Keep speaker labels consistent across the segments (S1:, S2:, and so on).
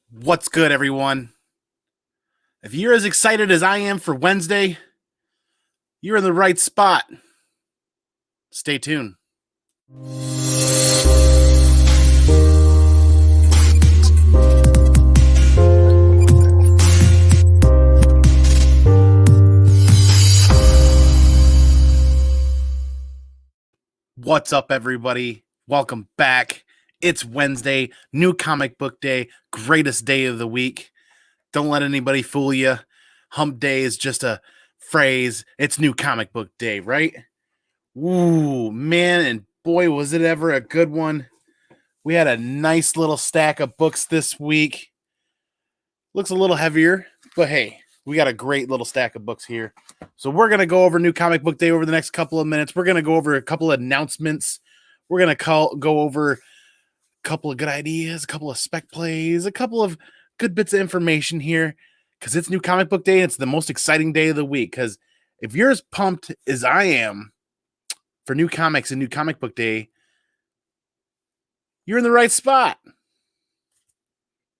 S1: What's good, everyone? If you're as excited as I am for Wednesday, you're in the right spot. Stay tuned. What's up, everybody? Welcome back. It's Wednesday, new comic book day, greatest day of the week. Don't let anybody fool you. Hump day is just a phrase. It's new comic book day, right? Ooh, man, and boy, was it ever a good one. We had a nice little stack of books this week. Looks a little heavier, but hey, we got a great little stack of books here. So we're going to go over new comic book day over the next couple of minutes. We're going to go over a couple of announcements. We're going to go over a couple of good ideas, a couple of spec plays, a couple of good bits of information here because it's new comic book day. And it's the most exciting day of the week because if you're as pumped as I am for new comics and new comic book day, you're in the right spot.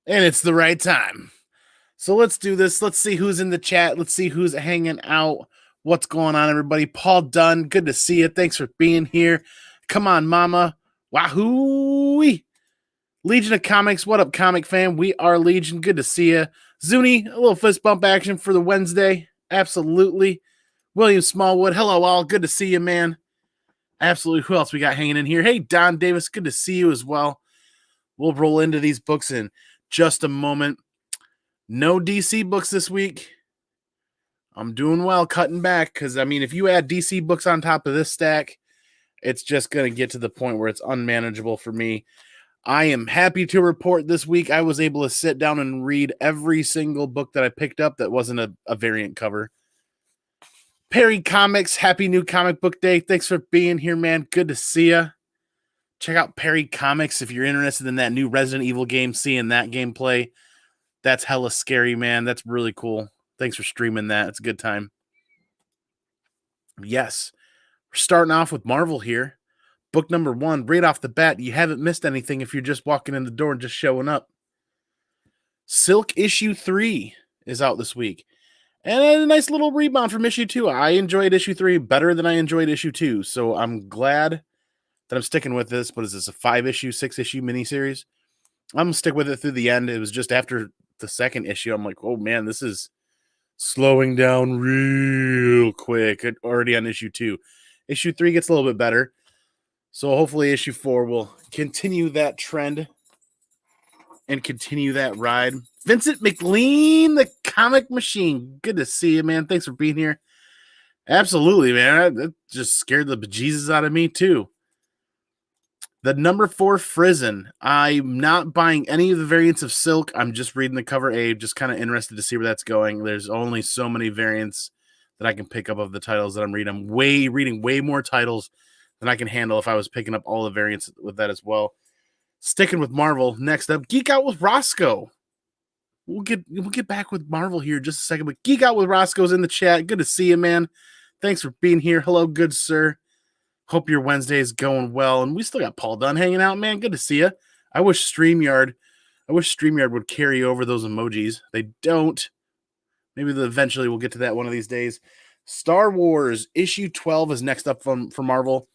S1: And it's the right time. So let's do this. Let's see who's in the chat. Let's see who's hanging out. What's going on, everybody? Paul Dunn, good to see you. Thanks for being here. Come on, mama. Wahoo! Legion of Comics. What up, comic fan? We are Legion. Good to see you. Zuni, a little fist bump action for the Wednesday. Absolutely. William Smallwood. Hello, all. Good to see you, man. Absolutely. Who else we got hanging in here? Hey, Don Davis. Good to see you as well. We'll roll into these books in just a moment. No DC books this week. I'm doing well cutting back because, I mean, if you add DC books on top of this stack, it's just going to get to the point where it's unmanageable for me. I am happy to report this week I was able to sit down and read every single book that I picked up that wasn't a variant cover. Perry Comics, happy new comic book day. Thanks for being here, man. Good to see you. Check out Perry Comics if you're interested in that new Resident Evil game, seeing that gameplay. That's hella scary, man. That's really cool. Thanks for streaming that. It's a good time. Yes, we're starting off with Marvel here. Book number 1, right off the bat. You haven't missed anything if you're just walking in the door and just showing up. Silk issue 3 is out this week. And a nice little rebound from issue 2. I enjoyed issue 3 better than I enjoyed issue 2. So I'm glad that I'm sticking with this. What is this, a 5-issue, 6-issue miniseries? I'm going to stick with it through the end. It was just after the second issue, I'm like, oh man, this is slowing down real quick. Already on issue 2. Issue 3 gets a little bit better. So hopefully issue 4 will continue that trend and continue that ride. Vincent McLean, the comic machine. Good to see you, man. Thanks for being here. Absolutely, man. That just scared the bejesus out of me, too. The number 4 Frizzen. I'm not buying any of the variants of Silk. I'm just reading the cover A, just kind of interested to see where that's going. There's only so many variants that I can pick up of the titles that I'm reading. I'm reading way more titles than I can handle if I was picking up all the variants with that as well. Sticking with Marvel, next up, Geek Out with Roscoe. We'll get back with Marvel here in just a second, but Geek Out with Roscoe's in the chat. Good to see you, man. Thanks for being here. Hello, good sir. Hope your Wednesday is going well. And we still got Paul Dunn hanging out, man. Good to see you. I wish StreamYard would carry over those emojis. They don't. Maybe eventually we'll get to that one of these days. Star Wars issue 12 is next up for Marvel.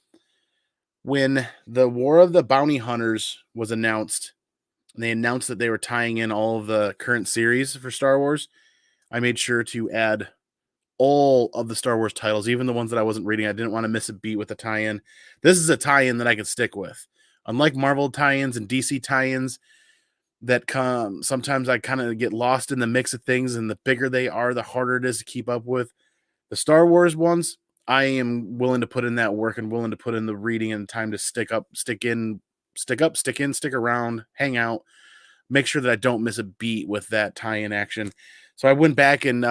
S1: When the War of the Bounty Hunters was announced, and they announced that they were tying in all of the current series for Star Wars, I made sure to add all of the Star Wars titles, even the ones that I wasn't reading. I didn't want to miss a beat with the tie-in. This is a tie-in that I could stick with. Unlike Marvel tie-ins and DC tie-ins that come, sometimes I kind of get lost in the mix of things, and the bigger they are, the harder it is to keep up with. The Star Wars ones, I am willing to put in that work and willing to put in the reading and time to stick around, hang out, make sure that I don't miss a beat with that tie-in action. So I went back and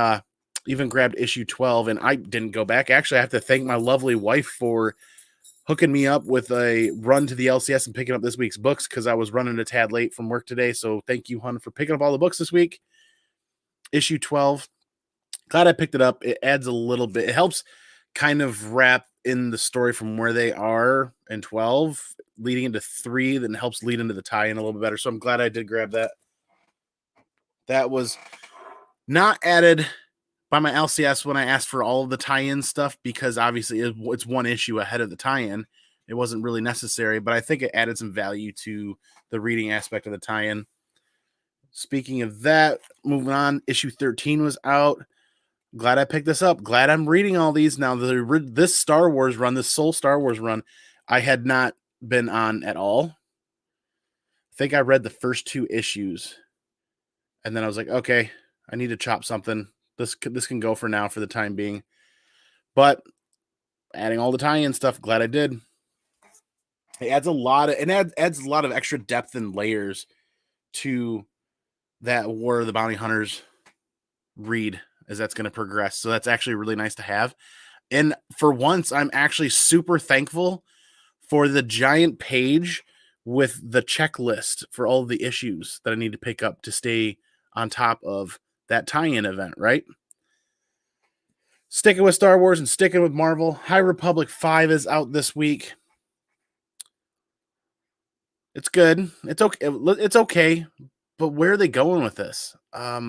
S1: even grabbed issue 12, and I didn't go back. Actually, I have to thank my lovely wife for hooking me up with a run to the LCS and picking up this week's books because I was running a tad late from work today. So thank you, hun, for picking up all the books this week. Issue 12. Glad I picked it up. It adds a little bit. It helps kind of wrap in the story from where they are in 12, leading into 3, then helps lead into the tie-in a little bit better. So I'm glad I did grab that. That was not added by my LCS when I asked for all of the tie-in stuff, because obviously it's one issue ahead of the tie-in. It wasn't really necessary, but I think it added some value to the reading aspect of the tie-in. Speaking of that, moving on, issue 13 was out. Glad I picked this up. Glad I'm reading all these now. This Star Wars run, this Soul Star Wars run, I had not been on at all. I think I read the first 2 issues, and then I was like, okay, I need to chop something. This can go for now for the time being. But adding all the tie-in stuff, glad I did. It adds a lot of extra depth and layers to that War of the Bounty Hunters read as that's going to progress. So that's actually really nice to have. And for once, I'm actually super thankful for the giant page with the checklist for all of the issues that I need to pick up to stay on top of that tie-in event, right? Sticking with Star Wars and sticking with Marvel, High Republic 5 is out this week. It's good. It's okay. It's okay. But where are they going with this? I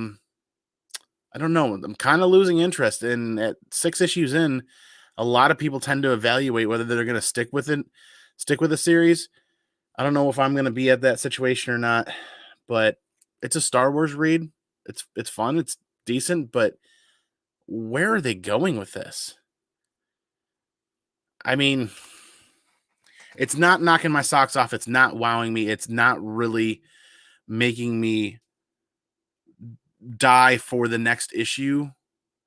S1: don't know. I'm kind of losing interest. And at 6 issues in, a lot of people tend to evaluate whether they're going to stick with the series. I don't know if I'm going to be at that situation or not, but it's a Star Wars read. It's fun. It's decent, but where are they going with this? I mean, it's not knocking my socks off. It's not wowing me. It's not really making me die for the next issue.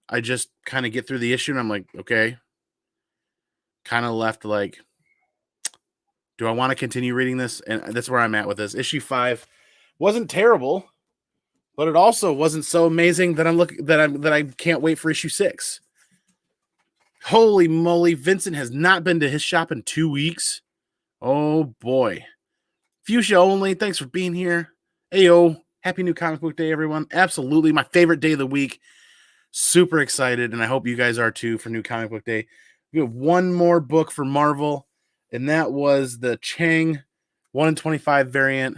S1: I just kind of get through the issue and I'm like, okay. Kind of left like, do I want to continue reading this? And that's where I'm at with this. Issue 5 wasn't terrible, but it also wasn't so amazing that I can't wait for issue 6. Holy moly, Vincent has not been to his shop in 2 weeks. Oh boy. Fuchsia only, thanks for being here. Ayo, happy new comic book day, everyone. Absolutely my favorite day of the week. Super excited, and I hope you guys are too for new comic book day. We have one more book for Marvel, and that was the Chang 1-in-25 variant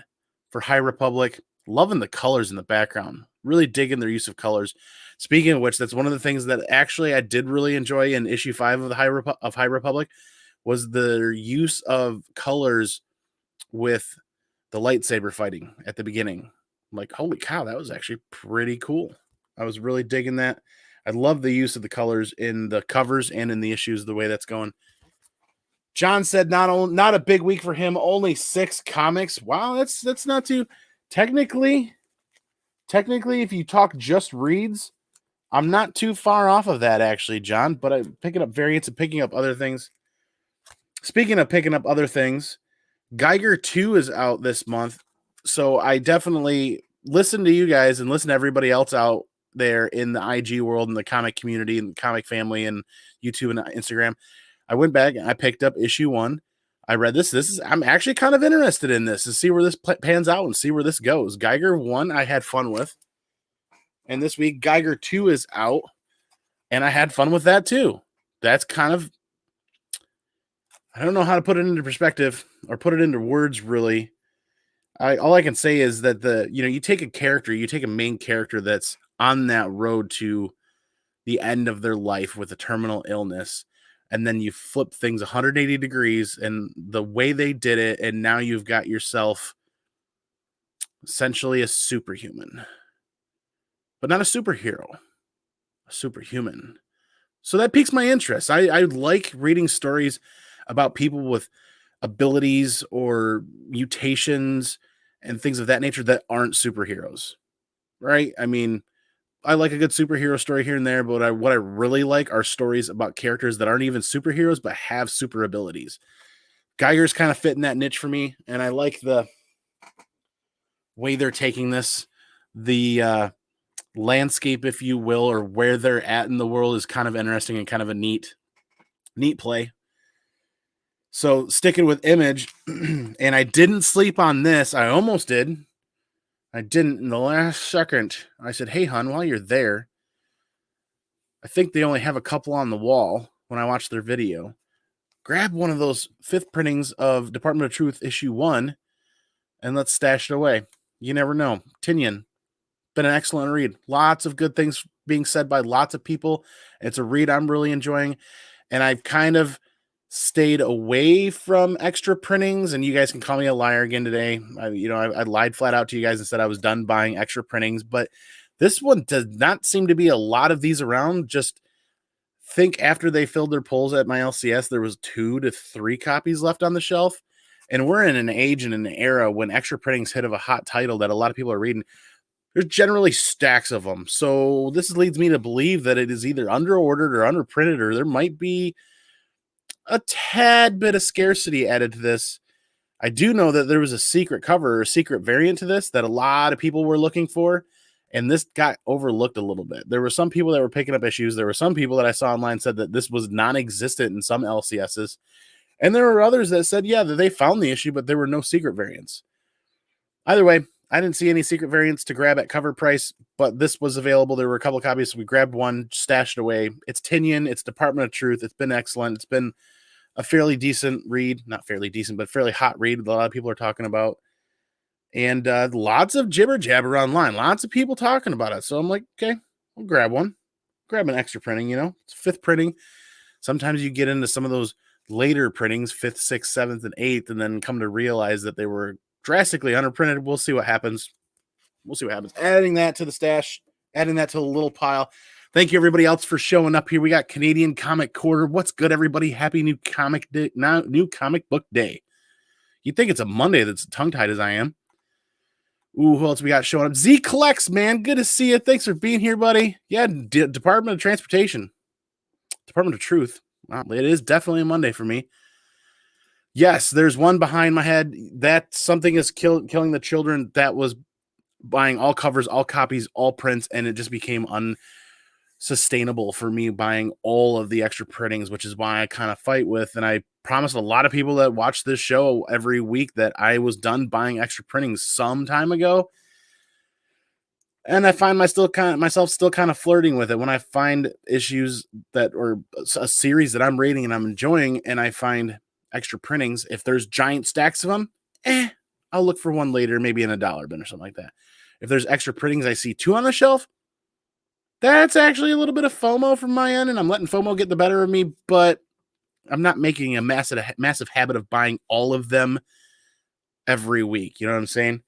S1: for High Republic. Loving the colors in the background. Really digging their use of colors. Speaking of which, that's one of the things that actually I did really enjoy in issue 5 of the High Republic was the use of colors with the lightsaber fighting at the beginning. I'm like, holy cow, that was actually pretty cool. I was really digging that. I love the use of the colors in the covers and in the issues, the way that's going. John said not a big week for him, only 6 comics. Wow, that's not too technically, if you talk just reads, I'm not too far off of that actually, John, but I'm picking up variants and picking up other things. Speaking of picking up other things, Geiger 2 is out this month. So I definitely listen to you guys and listen to everybody else out there in the IG world and the comic community and the comic family and YouTube and Instagram. I went back and I picked up issue 1. I read this. I'm actually kind of interested in this to see where this pans out and see where this goes. Geiger 1, I had fun with. And this week, Geiger 2 is out. And I had fun with that too. That's kind of, I don't know how to put it into perspective or put it into words really. All I can say is that you take a main character that's on that road to the end of their life with a terminal illness, and then you flip things 180 degrees and the way they did it, and now you've got yourself essentially a superhuman, but not a superhero, a superhuman. So that piques my interest. I like reading stories about people with abilities or mutations and things of that nature that aren't superheroes, right? I mean, I like a good superhero story here and there, but what I really like are stories about characters that aren't even superheroes but have super abilities. Geiger's kind of fitting that niche for me, and I like the way they're taking this. The landscape, if you will, or where they're at in the world is kind of interesting and kind of a neat play. So sticking with Image, and I didn't sleep on this. I almost did. I didn't in the last second. I said, hey, hon, while you're there, I think they only have a couple on the wall when I watched their video. Grab one of those 5th printings of Department of Truth issue 1 and let's stash it away. You never know. Tinian, been an excellent read. Lots of good things being said by lots of people. It's a read I'm really enjoying, and I've kind of stayed away from extra printings. And you guys can call me a liar again today. I lied flat out to you guys and said I was done buying extra printings, but this one does not seem to be a lot of these around. Just think after they filled their polls at my LCS, there was 2 to 3 copies left on the shelf. And we're in an age and an era when extra printings hit of a hot title that a lot of people are reading. There's generally stacks of them. So this leads me to believe that it is either under-ordered or under-printed, or there might be a tad bit of scarcity added to this. I do know that there was a secret cover or a secret variant to this that a lot of people were looking for, and this got overlooked a little bit. There were some people that were picking up issues. There were some people that I saw online said that this was non-existent in some LCSs, and there were others that said, yeah, that they found the issue, but there were no secret variants. Either way, I didn't see any secret variants to grab at cover price, but this was available. There were a couple of copies, so we grabbed one, stashed it away. It's Tinian. It's Department of Truth. It's been excellent. It's been a fairly decent read. Not fairly decent, but fairly hot read that a lot of people are talking about. And lots of jibber jabber online. Lots of people talking about it. So I'm like, okay, I'll grab one. Grab an extra printing, It's 5th printing. Sometimes you get into some of those later printings, 5th, 6th, 7th, and 8th, and then come to realize that they were drastically underprinted. We'll see what happens. Adding that to the stash, adding that to the little pile. Thank you, everybody else, for showing up here. We got Canadian Comic Quarter. What's good, everybody? Happy new comic day, new comic book day. You'd think it's a Monday that's tongue-tied as I am. Ooh, who else we got showing up? Z Collects, man. Good to see you. Thanks for being here, buddy. Yeah, Department of Transportation. Department of Truth. Wow, it is definitely a Monday for me. Yes, there's one behind my head. That something is killing the children. That was buying all covers, all copies, all prints, and it just became unsustainable for me buying all of the extra printings, which is why I kind of fight with. And I promised a lot of people that watch this show every week that I was done buying extra printings some time ago. And I find myself still kind of flirting with it when I find issues that, or a series that I'm reading and I'm enjoying, and I find extra printings. If there's giant stacks of them, I'll look for one later, maybe in a dollar bin or something like that. If there's extra printings, I see 2 on the shelf, that's actually a little bit of FOMO from my end, and I'm letting FOMO get the better of me, but I'm not making a massive habit of buying all of them every week. You know what I'm saying?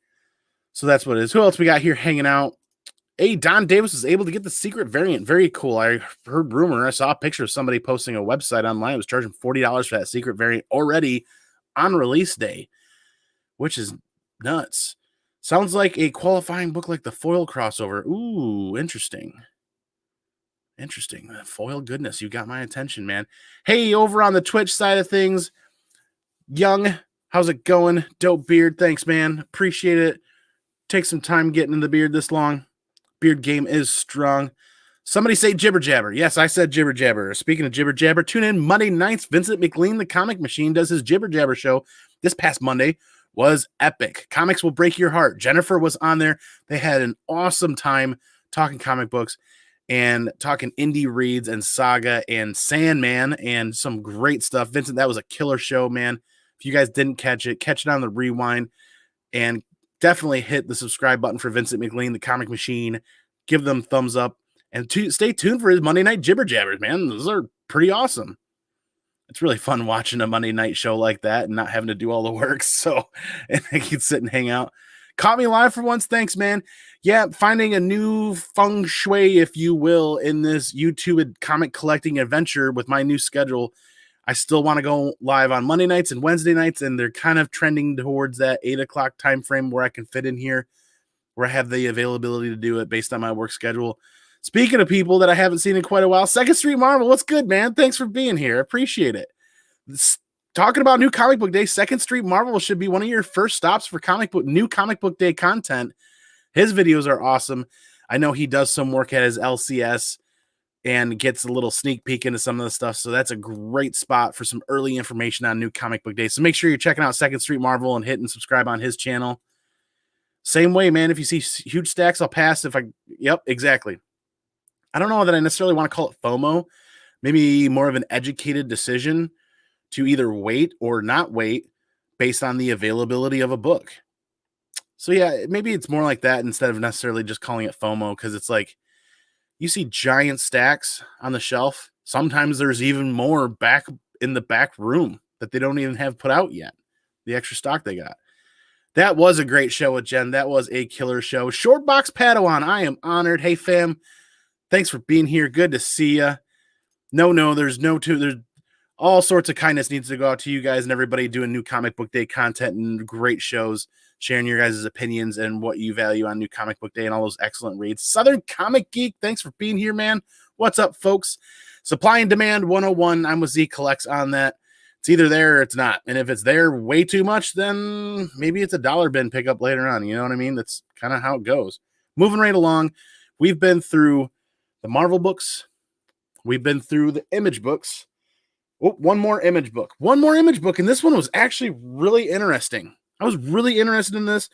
S1: So that's what it is. Who else we got here hanging out? Hey, Don Davis was able to get the secret variant. Very cool. I heard rumor. I saw a picture of somebody posting a website online. It was charging $40 for that secret variant already on release day, which is nuts. Sounds like a qualifying book like the foil crossover. Ooh, interesting. Interesting. Foil goodness. You got my attention, man. Hey, over on the Twitch side of things, Young, how's it going? Dope beard. Thanks, man. Appreciate it. Take some time getting in the beard this long. Beard game is strong. Somebody say jibber jabber. Yes, I said jibber jabber. Speaking of jibber jabber, tune in Monday nights. Vincent McLean, the Comic Machine, does his jibber jabber show. This past Monday was epic. Comics will break your heart. Jennifer was on there. They had an awesome time talking comic books and talking indie reads and Saga and Sandman and some great stuff. Vincent, that was a killer show, man. If you guys didn't catch it on the rewind, and definitely hit the subscribe button for Vincent McLean, the Comic Machine. Give them thumbs up, and stay tuned for his Monday night jibber jabbers, man. Those are pretty awesome. It's really fun watching a Monday night show like that and not having to do all the work. So and I can sit and hang out. Caught me live for once. Thanks, man. Yeah, finding a new feng shui, if you will, in this YouTube comic collecting adventure with my new schedule. I still want to go live on Monday nights and Wednesday nights, and they're kind of trending towards that 8 o'clock time frame where I can fit in here, where I have the availability to do it based on my work schedule. Speaking of people that I haven't seen in quite a while, Second Street Marvel, what's good, man? Thanks for being here. Appreciate it. Talking about new comic book day, Second Street Marvel should be one of your first stops for new comic book day content. His videos are awesome. I know he does some work at his LCS and gets a little sneak peek into some of the stuff. So that's a great spot for some early information on new comic book day. So make sure you're checking out Second Street Marvel and hitting subscribe on his channel. Same way, man. If you see huge stacks, I'll pass. Yep, exactly. I don't know that I necessarily want to call it FOMO. Maybe more of an educated decision to either wait or not wait based on the availability of a book. So yeah, maybe it's more like that instead of necessarily just calling it FOMO, because it's like you see giant stacks on the shelf. Sometimes there's even more back in the back room that they don't even have put out yet. The extra stock they got. That was a great show with Jen. That was a killer show. Short Box Padawan, I am honored. Hey fam, thanks for being here. Good to see you. No, there's all sorts of kindness needs to go out to you guys and everybody doing new comic book day content and great shows, sharing your guys' opinions and what you value on new comic book day and all those excellent reads. Southern Comic Geek, thanks for being here, man. What's up, folks? Supply and Demand 101. I'm with Z Collects on that. It's either there or it's not. And if it's there way too much, then maybe it's a dollar bin pickup later on. You know what I mean? That's kind of how it goes. Moving right along, we've been through the Marvel books. We've been through the Image books. Oh, one more Image book. And this one was actually really interesting. I was really interested in this.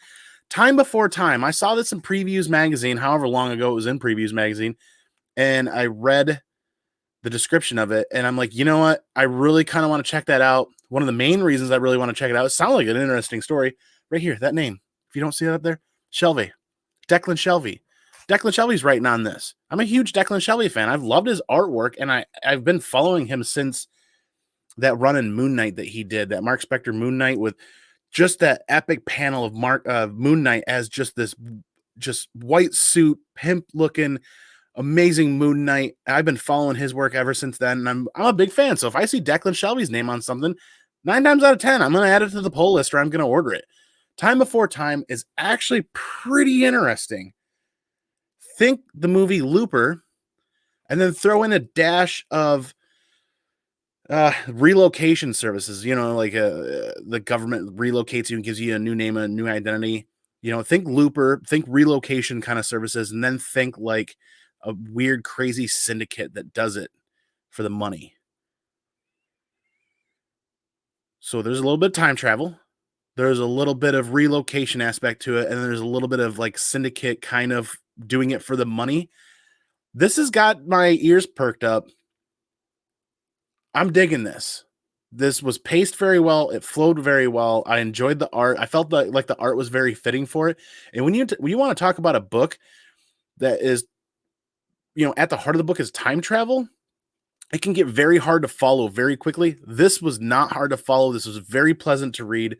S1: Time Before Time. I saw this in Previews Magazine, however long ago it was in Previews Magazine, and I read the description of it, and I'm like, you know what? I really kind of want to check that out. One of the main reasons I really want to check it out, it sounds like an interesting story. Right here, that name. If you don't see it up there, Shelby. Declan Shelby. Declan Shelby's writing on this. I'm a huge Declan Shelby fan. I've loved his artwork, and I've been following him since that run in Moon Knight that he did, that Mark Spector Moon Knight, with just that epic panel of Moon Knight as just this white suit, pimp looking, amazing Moon Knight. I've been following his work ever since then, and I'm a big fan. So if I see Declan Shelby's name on something, 9 times out of 10, I'm going to add it to the poll list or I'm going to order it. Time Before Time is actually pretty interesting. Think the movie Looper, and then throw in a dash of relocation services. You know, like the government relocates you and gives you a new name, a new identity. You know, think Looper, think relocation kind of services, and then think like a weird, crazy syndicate that does it for the money. So there's a little bit of time travel. There's a little bit of relocation aspect to it, and there's a little bit of like syndicate kind of doing it for the money. This has got my ears perked up. I'm digging this. This was paced very well. It flowed very well. I enjoyed the art. I felt like the art was very fitting for it. And when you want to talk about a book that is, you know, at the heart of the book is time travel, it can get very hard to follow very quickly. This was not hard to follow. This was very pleasant to read.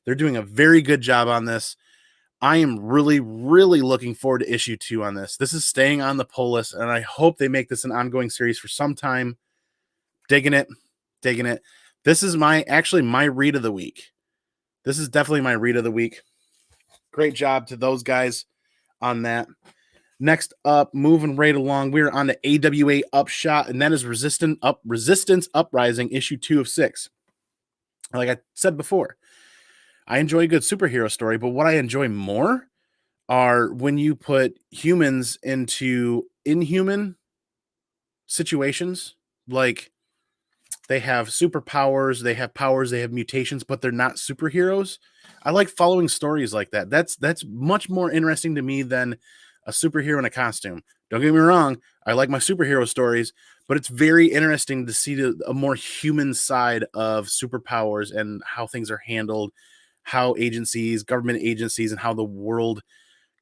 S1: They're doing a very good job on this. I am really, really looking forward to issue 2 on this. This is staying on the poll list, and I hope they make this an ongoing series for some time. Digging it. This is my read of the week. This is definitely my read of the week. Great job to those guys on that. Next up, moving right along, we're on the AWA Upshot, and that is Resistance Uprising, issue 2 of 6. Like I said before, I enjoy a good superhero story, but what I enjoy more are when you put humans into inhuman situations. Like, they have superpowers, they have powers, they have mutations, but they're not superheroes. I like following stories like that. That's much more interesting to me than a superhero in a costume. Don't get me wrong, I like my superhero stories, but it's very interesting to see a more human side of superpowers and how things are handled, how government agencies, and how the world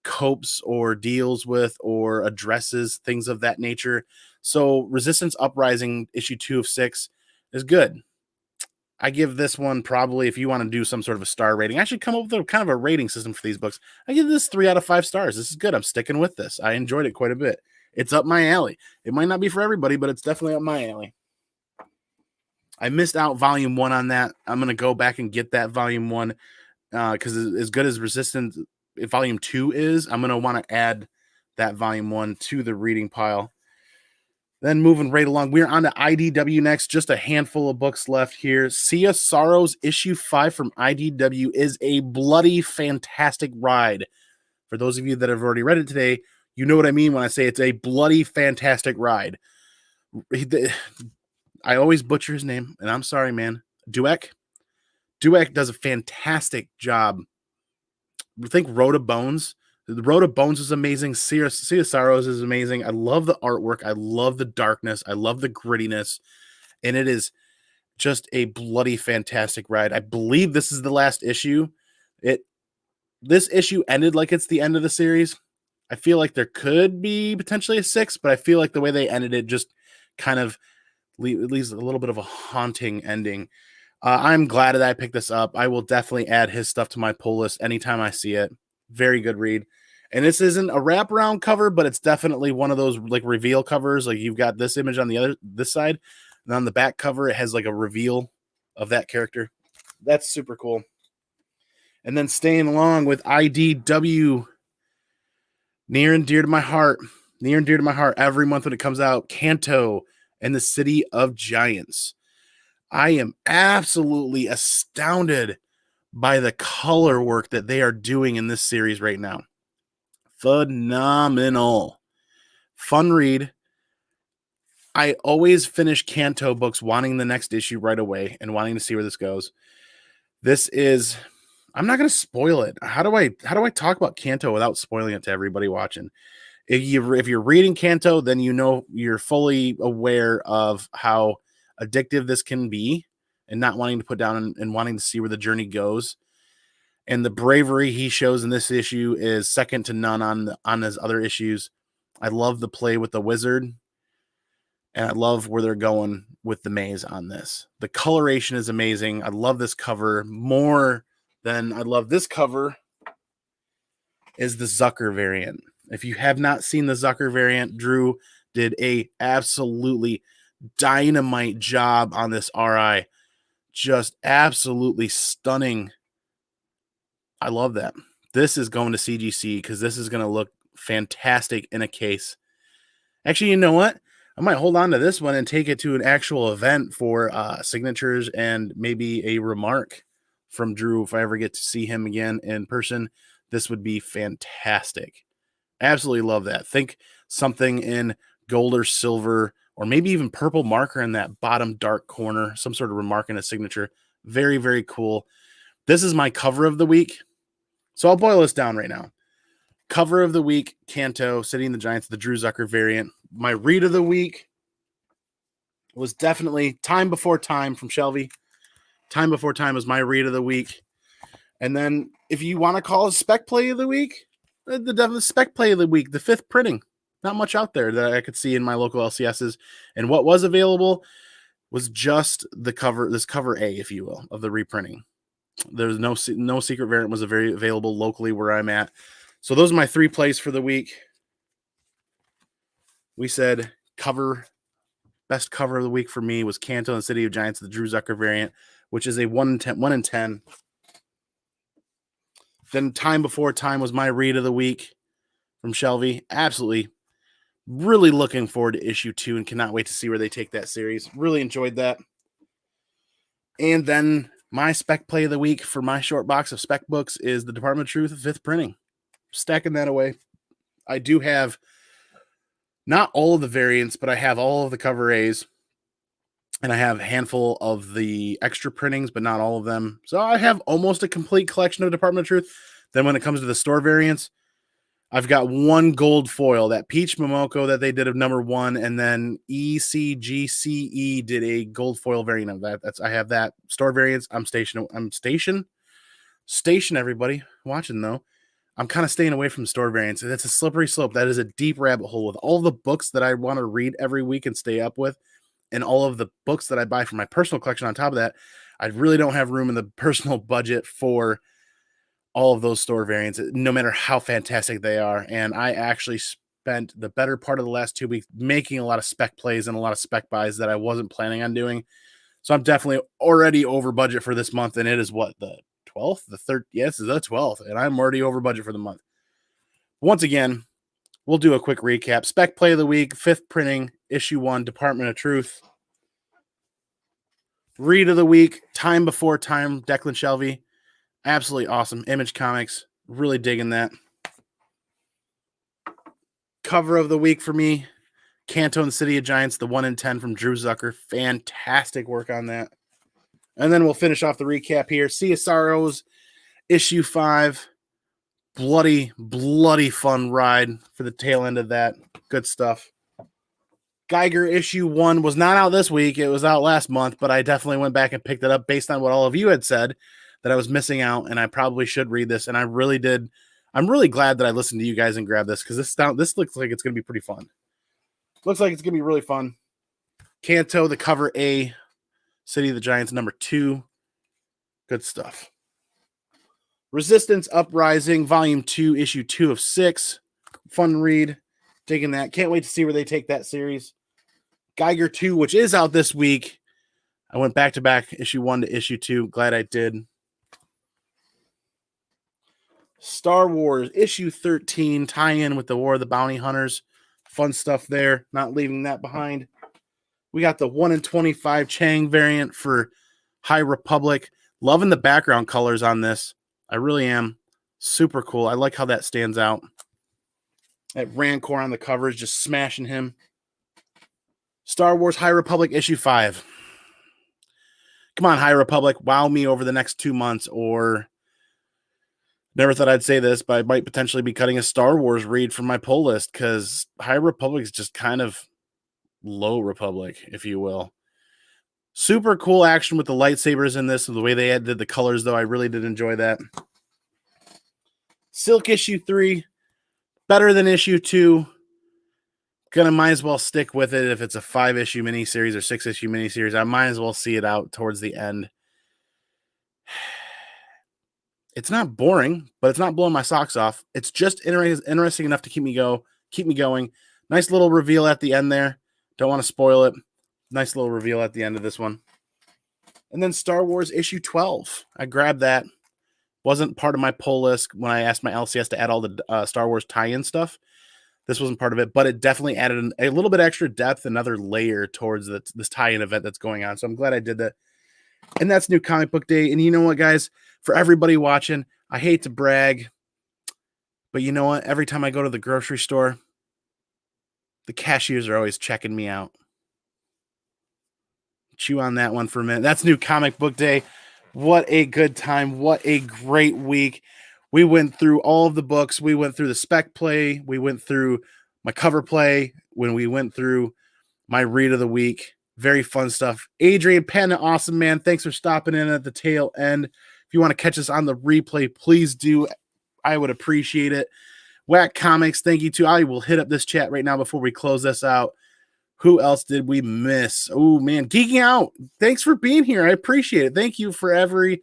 S1: copes or deals with or addresses things of that nature. So Resistance Uprising, issue 2 of 6 is good. I give this one probably, if you want to do some sort of a star rating, I should come up with kind of a rating system for these books. I give this 3 out of 5 stars. This is good. I'm sticking with this. I enjoyed it quite a bit. It's up my alley. It might not be for everybody, but it's definitely up my alley. I missed out volume 1 on that. I'm going to go back and get that volume 1 because as good as Resistance volume 2 is, I'm going to want to add that volume 1 to the reading pile. Then moving right along, we're on to IDW next. Just a handful of books left here. Sea of Sorrows, issue 5 from IDW is a bloody, fantastic ride. For those of you that have already read it today, you know what I mean when I say it's a bloody, fantastic ride. I always butcher his name, and I'm sorry, man. Dueck does a fantastic job. I think Road of Bones. The Road of Bones is amazing. Sea of Sorrows is amazing. I love the artwork. I love the darkness. I love the grittiness. And it is just a bloody fantastic ride. I believe this is the last issue. this issue ended like it's the end of the series. I feel like there could be potentially a 6, but I feel like the way they ended it just kind of leaves a little bit of a haunting ending. I'm glad that I picked this up. I will definitely add his stuff to my pull list anytime I see it. Very good read. And this isn't a wraparound cover, but it's definitely one of those like reveal covers. Like you've got this image on this side, and on the back cover, it has like a reveal of that character. That's super cool. And then staying along with IDW, near and dear to my heart. Near and dear to my heart every month when it comes out, Kanto and the City of Giants. I am absolutely astounded by the color work that they are doing in this series right now. Phenomenal. Fun read. I always finish Kanto books wanting the next issue right away and wanting to see where this goes. This is, I'm not going to spoil it. How do I talk about Kanto without spoiling it to everybody watching? If you're reading Kanto, then you know you're fully aware of how addictive this can be and not wanting to put down and wanting to see where the journey goes. And the bravery he shows in this issue is second to none on his other issues. I love the play with the wizard, and I love where they're going with the maze on this. The coloration is amazing. I love this cover more than I love this cover is the Zucker variant. If you have not seen the Zucker variant, Drew did a absolutely dynamite job on this RI. Just absolutely stunning. I love that. This is going to CGC because this is going to look fantastic in a case. Actually, you know what? I might hold on to this one and take it to an actual event for signatures and maybe a remark from Drew if I ever get to see him again in person. This would be fantastic. Absolutely love that. Think something in gold or silver or maybe even purple marker in that bottom dark corner, some sort of remark in a signature. Very, very cool. This is my cover of the week. So I'll boil this down right now. Cover of the week, Kanto, City of the Giants, the Drew Zucker variant. My read of the week was definitely Time Before Time from Shelby. Time Before Time was my read of the week. And then if you want to call it spec play of the week, the spec play of the week, the 5th printing. Not much out there that I could see in my local LCSs. And what was available was just the cover, this cover A, if you will, of the reprinting. There's no secret variant was available locally where I'm at. So those are my 3 plays for the week. We said best cover of the week for me was Kanto and City of Giants, the Drew Zucker variant, which is a 1 in 10. Then Time Before Time was my read of the week from Shelby. Absolutely, really looking forward to issue 2 and cannot wait to see where they take that series. Really enjoyed that. And then my spec play of the week for my short box of spec books is the Department of Truth 5th printing. Stacking that away. I do have not all of the variants, but I have all of the cover A's. And I have a handful of the extra printings, but not all of them. So I have almost a complete collection of Department of Truth. Then when it comes to the store variants, I've got 1 gold foil, that Peach Momoko that they did of number 1, and then ECGCE did a gold foil variant of that. I have that. Store variants, I'm station, everybody watching though. I'm kind of staying away from store variants. That's a slippery slope. That is a deep rabbit hole with all the books that I want to read every week and stay up with, and all of the books that I buy for my personal collection on top of that. I really don't have room in the personal budget for all of those store variants, no matter how fantastic they are. And I actually spent the better part of the last 2 weeks making a lot of spec plays and a lot of spec buys that I wasn't planning on doing. So I'm definitely already over budget for this month. And it is what, the 12th? The 3rd? Yes, it's the 12th. And I'm already over budget for the month. Once again, we'll do a quick recap. Spec play of the week, 5th printing, issue 1, Department of Truth. Read of the week, Time Before Time, Declan Shelby. Absolutely awesome. Image Comics. Really digging that. Cover of the week for me, Kanto and City of Giants, the 1 in 10 from Drew Zucker. Fantastic work on that. And then we'll finish off the recap here. CSRO's issue 5. Bloody fun ride for the tail end of that. Good stuff. Geiger issue 1 was not out this week. It was out last month, but I definitely went back and picked it up based on what all of you had said, that I was missing out, and I probably should read this. And I really did. I'm really glad that I listened to you guys and grabbed this because this looks like it's going to be pretty fun. Looks like it's going to be really fun. Kanto, the cover A, City of the Giants, number 2. Good stuff. Resistance Uprising, Volume 2, Issue 2 of 6. Fun read. Digging that. Can't wait to see where they take that series. Geiger 2, which is out this week. I went back-to-back, Issue 1 to Issue 2. Glad I did. Star Wars, Issue 13, tie-in with the War of the Bounty Hunters. Fun stuff there. Not leaving that behind. We got the 1 in 25 Chang variant for High Republic. Loving the background colors on this. I really am. Super cool. I like how that stands out. That Rancor on the cover is just smashing him. Star Wars High Republic issue 5. Come on, High Republic. Wow me over the next 2 months. Or never thought I'd say this, but I might potentially be cutting a Star Wars read from my pull list because High Republic is just kind of low Republic, if you will. Super cool action with the lightsabers in this, and the way they did the colors, though. I really did enjoy that. Silk issue 3, better than issue 2. Might as well stick with it. If it's a 5-issue miniseries or 6-issue miniseries, I might as well see it out towards the end. It's not boring, but it's not blowing my socks off. It's just interesting enough to keep me going. Nice little reveal at the end there. Don't want to spoil it. Nice little reveal at the end of this one. And then Star Wars issue 12. I grabbed that. Wasn't part of my pull list when I asked my LCS to add all the Star Wars tie-in stuff. This wasn't part of it, but it definitely added a little bit extra depth, another layer towards this tie-in event that's going on. So I'm glad I did that. And that's New Comic Book Day. And you know what, guys? For everybody watching, I hate to brag, but you know what? Every time I go to the grocery store, the cashiers are always checking me out. Chew on that one for a minute. That's New Comic Book Day. What a good time. What a great week. We went through all of the books. We went through the spec play. We went through my cover play. When we went through my read of the week. Very fun stuff. Adrian Penn, awesome, man. Thanks for stopping in at the tail end. If you want to catch us on the replay, please do. I would appreciate it. Whack Comics, thank you too. I will hit up this chat right now before we close this out. Who else did we miss? Oh, man. Geeking Out. Thanks for being here. I appreciate it. Thank you for everybody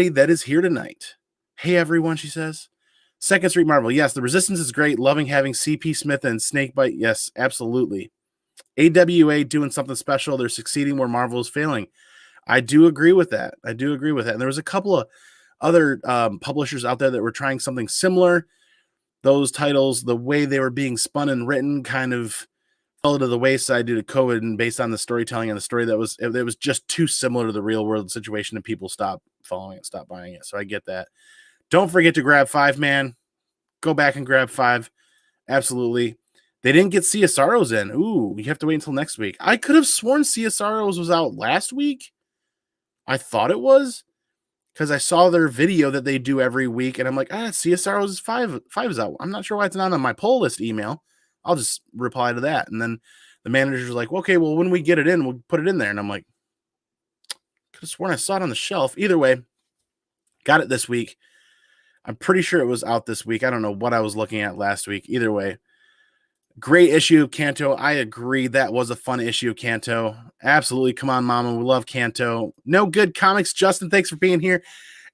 S1: that is here tonight. Hey, everyone, she says. Second Street Marvel. Yes, the Resistance is great. Loving having C.P. Smith and Snakebite. Yes, absolutely. AWA doing something special. They're succeeding where Marvel is failing. I do agree with that. And there was a couple of other publishers out there that were trying something similar. Those titles, the way they were being spun and written kind of fell to the wayside due to COVID and based on the storytelling and the story it was just too similar to the real world situation and people stopped following it, stopped buying it. So I get that. Don't forget to grab 5, man. Go back and grab 5. Absolutely. They didn't get CSROs in. Ooh, you have to wait until next week. I could have sworn CSROs was out last week. I thought it was because I saw their video that they do every week, and I'm like, CSROs is 5 is out. I'm not sure why it's not on my poll list email. I'll just reply to that. And then the manager's like, okay, well, when we get it in, we'll put it in there. And I'm like, could have sworn I saw it on the shelf. Either way, got it this week. I'm pretty sure it was out this week. I don't know what I was looking at last week. Either way, great issue of Kanto. I agree. That was a fun issue of Kanto. Absolutely. Come on, Mama. We love Kanto. No Good Comics. Justin, thanks for being here.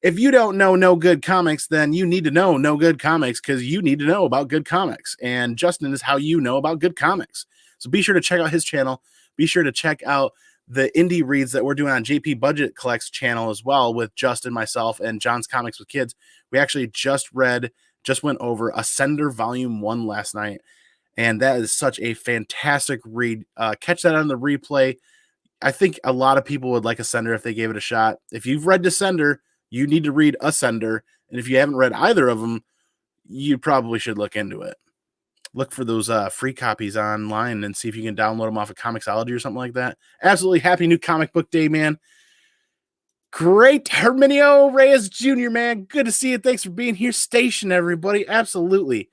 S1: If you don't know No Good Comics, then you need to know No Good Comics because you need to know about good comics. And Justin is how you know about good comics. So be sure to check out his channel. Be sure to check out the indie reads that we're doing on JP Budget Collects channel as well with Justin, myself, and John's Comics with Kids. We actually just went over Ascender Volume 1 last night. And that is such a fantastic read. Catch that on the replay. I think a lot of people would like Ascender if they gave it a shot. If you've read Descender, you need to read Ascender. And if you haven't read either of them, you probably should look into it. Look for those free copies online and see if you can download them off of Comixology or something like that. Absolutely happy New Comic Book Day, man. Great. Herminio Reyes Jr., man. Good to see you. Thanks for being here. Station, everybody. Absolutely.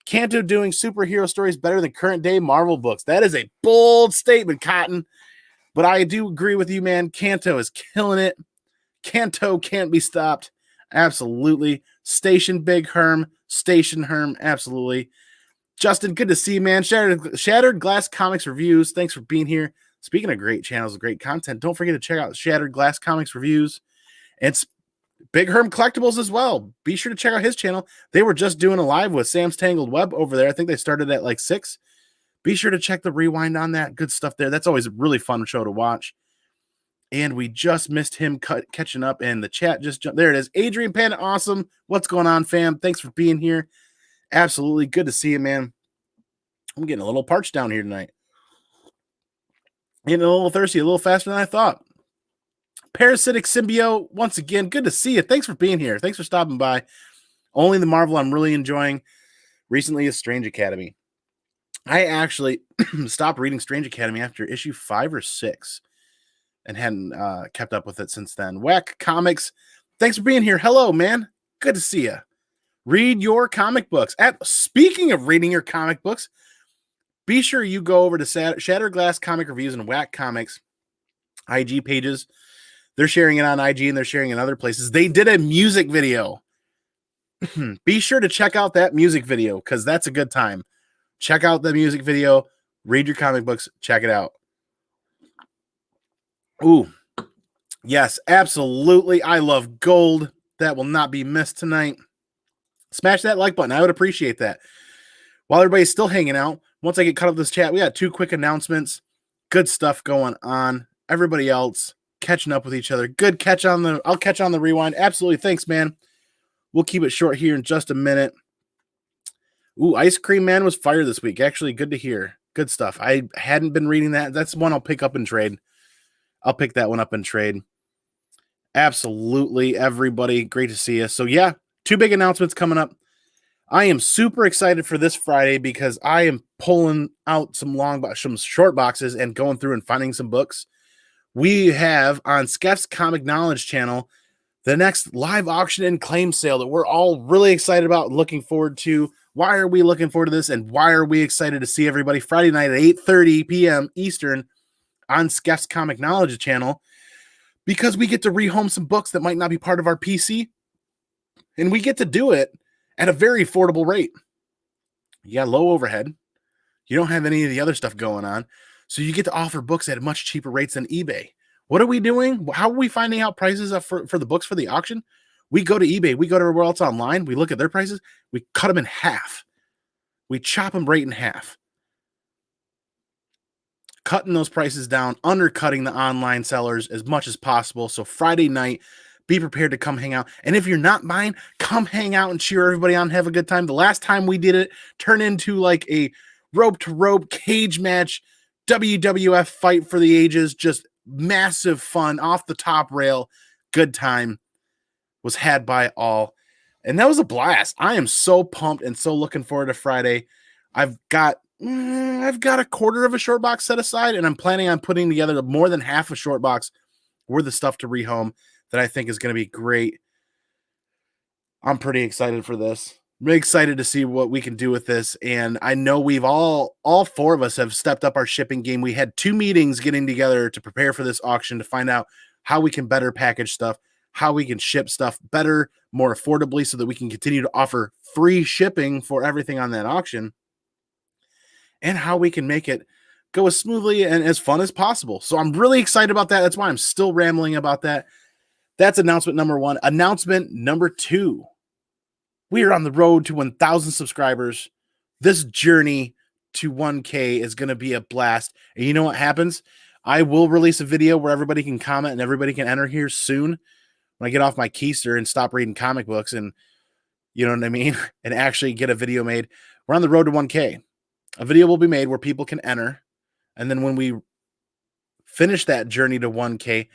S1: Kanto doing superhero stories better than current day Marvel books. That is a bold statement, Cotton. But I do agree with you, man. Kanto is killing it. Canto can't be stopped. Absolutely. Station Big Herm. Station Herm. Absolutely. Justin, good to see you, man. Shattered Glass Comics Reviews. Thanks for being here. Speaking of great channels, great content, don't forget to check out Shattered Glass Comics Reviews. And Big Herm Collectibles as well. Be sure to check out his channel. They were just doing a live with Sam's Tangled Web over there. I think they started at like 6. Be sure to check the rewind on that. Good stuff there. That's always a really fun show to watch. And we just missed him catching up, and the chat just jumped. There it is. Adrian Panda, awesome. What's going on, fam? Thanks for being here. Absolutely. Good to see you, man. I'm getting a little parched down here tonight. Getting a little thirsty, a little faster than I thought. Parasitic Symbiote, once again, good to see you. Thanks for being here. Thanks for stopping by. Only the Marvel I'm really enjoying recently is Strange Academy. I actually stopped reading Strange Academy after issue 5 or 6 and hadn't kept up with it since then. Whack Comics, thanks for being here. Hello, man. Good to see you. Read your comic books. Speaking of reading your comic books, be sure you go over to Shattered Glass Comic Reviews and Whack Comics IG pages. They're sharing it on IG and they're sharing it in other places. They did a music video. Be sure to check out that music video because that's a good time. Check out the music video. Read your comic books. Check it out. Ooh. Yes, absolutely. I love gold. That will not be missed tonight. Smash that like button. I would appreciate that. While everybody's still hanging out, once I get cut off this chat, we got 2 quick announcements. Good stuff going on. Everybody else catching up with each other. Good catch on the, I'll catch on the rewind. Absolutely. Thanks, man. We'll keep it short here in just a minute. Ooh, Ice Cream Man was fired this week. Actually, good to hear. Good stuff. I hadn't been reading that. That's one I'll pick up and trade. I'll pick that one up and trade. Absolutely, everybody. Great to see you. So, yeah, 2 big announcements coming up. I am super excited for this Friday because I am pulling out some short boxes and going through and finding some books. We have on Skeft's Comic Knowledge channel the next live auction and claim sale that we're all really excited about and looking forward to. Why are we looking forward to this, and why are we excited to see everybody Friday night at 8:30 p.m. Eastern on Skeft's Comic Knowledge channel? Because we get to rehome some books that might not be part of our PC, and we get to do it at a very affordable rate. You got low overhead. You don't have any of the other stuff going on, so you get to offer books at much cheaper rates than eBay. What are we doing? How are we finding out prices for the books for the auction? We go to eBay. We go to everywhere else online. We look at their prices. We cut them in half. We chop them right in half. Cutting those prices down, undercutting the online sellers as much as possible. So Friday night, be prepared to come hang out. And if you're not buying, come hang out and cheer everybody on and have a good time. The last time we did it turned into like a rope-to-rope cage match, WWF fight for the ages, just massive fun, off the top rail, good time was had by all. And that was a blast. I am so pumped and so looking forward to Friday. I've got a quarter of a short box set aside, and I'm planning on putting together more than half a short box worth of stuff to rehome that I think is going to be great. I'm pretty excited for this. I'm really excited to see what we can do with this. And I know we've all 4 of us have stepped up our shipping game. We had 2 meetings getting together to prepare for this auction to find out how we can better package stuff, how we can ship stuff better, more affordably, so that we can continue to offer free shipping for everything on that auction, and how we can make it go as smoothly and as fun as possible. So I'm really excited about that. That's why I'm still rambling about that. That's announcement number 1. Announcement number 2. We are on the road to 1,000 subscribers. This journey to 1K is going to be a blast. And you know what happens? I will release a video where everybody can comment and everybody can enter here soon when I get off my keister and stop reading comic books and, you know what I mean, and actually get a video made. We're on the road to 1K. A video will be made where people can enter. And then when we finish that journey to 1K,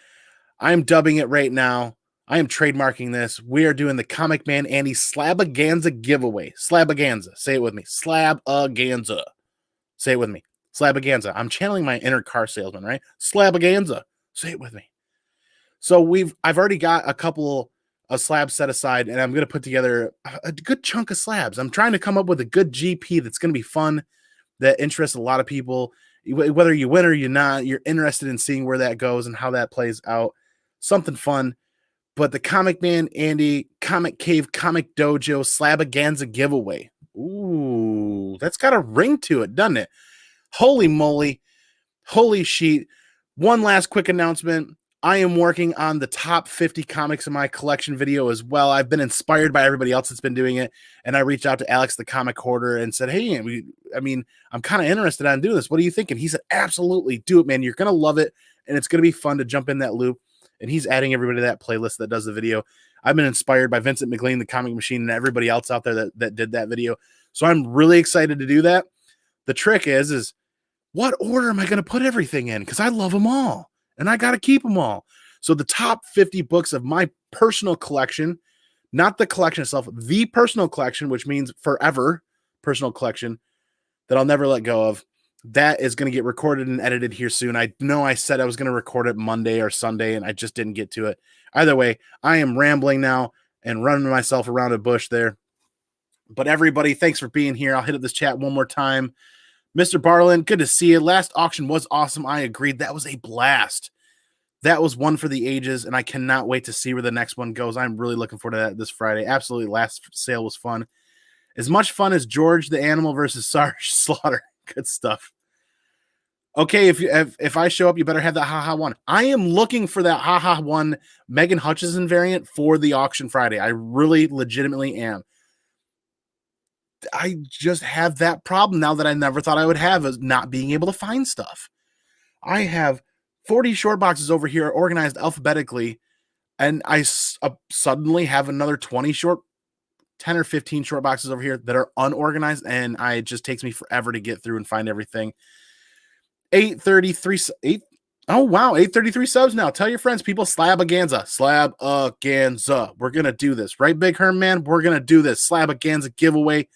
S1: I'm dubbing it right now. I am trademarking this. We are doing the Comic Man Andy Slabaganza giveaway. Slabaganza. Say it with me. Slabaganza. Say it with me. Slabaganza. I'm channeling my inner car salesman, right? Slabaganza. Say it with me. So I've already got a couple of slabs set aside, and I'm going to put together a good chunk of slabs. I'm trying to come up with a good GP that's going to be fun, that interests a lot of people. Whether you win or you're not, you're interested in seeing where that goes and how that plays out. Something fun. but the Comic Man Andy Comic Cave Comic Dojo Slabaganza giveaway. Ooh, that's got a ring to it, doesn't it? Holy moly. Holy sheet. One last quick announcement. I am working on the top 50 comics in my collection video as well. I've been inspired by everybody else that's been doing it. And I reached out to Alex, the comic hoarder, and said, hey, I'm kind of interested on doing this. What are you thinking? He said, absolutely, do it, man. You're going to love it. And it's going to be fun to jump in that loop. And he's adding everybody to that playlist that does the video. I've been inspired by Vincent McLean, the comic machine, and everybody else out there that did that video. So I'm really excited to do that. The trick is what order am I going to put everything in? Because I love them all. And I got to keep them all. So the top 50 books of my personal collection, not the collection itself, the personal collection, which means forever personal collection that I'll never let go of, that is going to get recorded and edited here soon. I know I said I was going to record it Monday or Sunday, and I just didn't get to it. Either way, I am rambling now and running myself around a bush there. But everybody, thanks for being here. I'll hit up this chat one more time. Mr. Barlin, good to see you. Last auction was awesome. I agreed. That was a blast. That was one for the ages, and I cannot wait to see where the next one goes. I'm really looking forward to that this Friday. Absolutely, last sale was fun. As much fun as George the Animal versus Sarge Slaughter. Good stuff. Okay, if I show up, you better have that haha one. I am looking for that haha one Megan Hutchison variant for the auction Friday. I really legitimately am. I just have that problem now that I never thought I would have, is not being able to find stuff. I have 40 short boxes over here organized alphabetically, and I suddenly have another 10 or 15 short boxes over here that are unorganized, and it just takes me forever to get through and find everything. 833 subs now. Tell your friends, people. Slabaganza. We're going to do this. Right, Big Herm Man? We're going to do this. Slabaganza giveaway.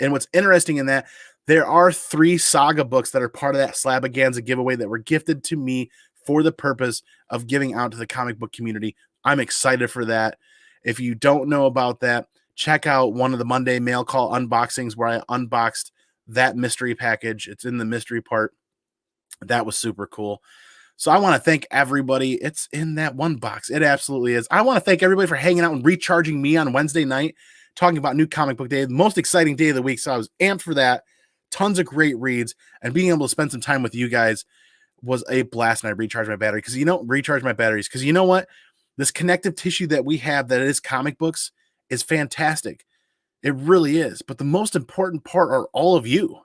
S1: And what's interesting in that, there are 3 saga books that are part of that Slabaganza giveaway that were gifted to me for the purpose of giving out to the comic book community. I'm excited for that. If you don't know about that, check out one of the Monday mail call unboxings where I unboxed that mystery package. It's in the mystery part. That was super cool. So I want to thank everybody. It's in that one box. It absolutely is. I want to thank everybody for hanging out and recharging me on Wednesday night, talking about New Comic Book Day, the most exciting day of the week. So I was amped for that. Tons of great reads, and being able to spend some time with you guys was a blast. And I recharged my battery because you know what? This connective tissue that we have that is comic books is fantastic. It really is. But the most important part are all of you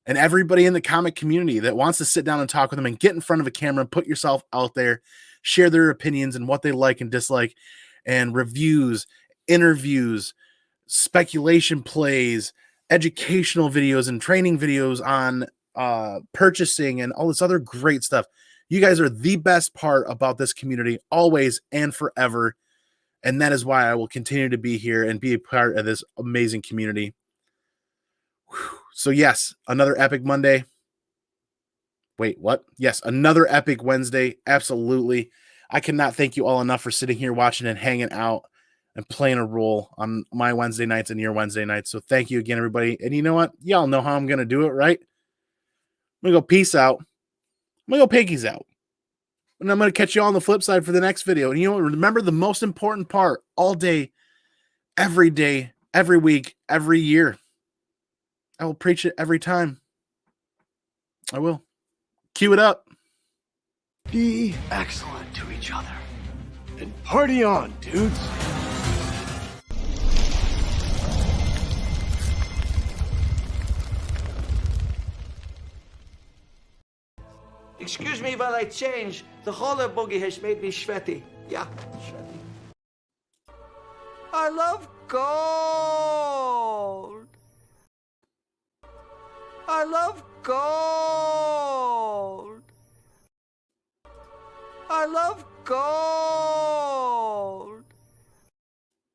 S1: and everybody in the comic community that wants to sit down and talk with them and get in front of a camera and put yourself out there, share their opinions and what they like and dislike, and reviews, interviews, speculation plays, educational videos and training videos on purchasing and all this other great stuff. You guys are the best part about this community always and forever. And that is why I will continue to be here and be a part of this amazing community. Whew. So yes, another epic Monday. Wait, what? Yes, another epic Wednesday. Absolutely. I cannot thank you all enough for sitting here watching and hanging out and playing a role on my Wednesday nights and your Wednesday nights. So thank you again, everybody. And you know what? Y'all know how I'm going to do it, right? I'm going to go peace out. I'm going to go piggies out. And I'm going to catch you all on the flip side for the next video. And you know what? Remember the most important part all day, every week, every year. I will preach it every time. I will. Cue it up.
S2: Be excellent to each other. And party on, dudes.
S3: Excuse me while I change. The roller boogie has made me sweaty. Yeah, sweaty. I love gold. I love gold. I love gold.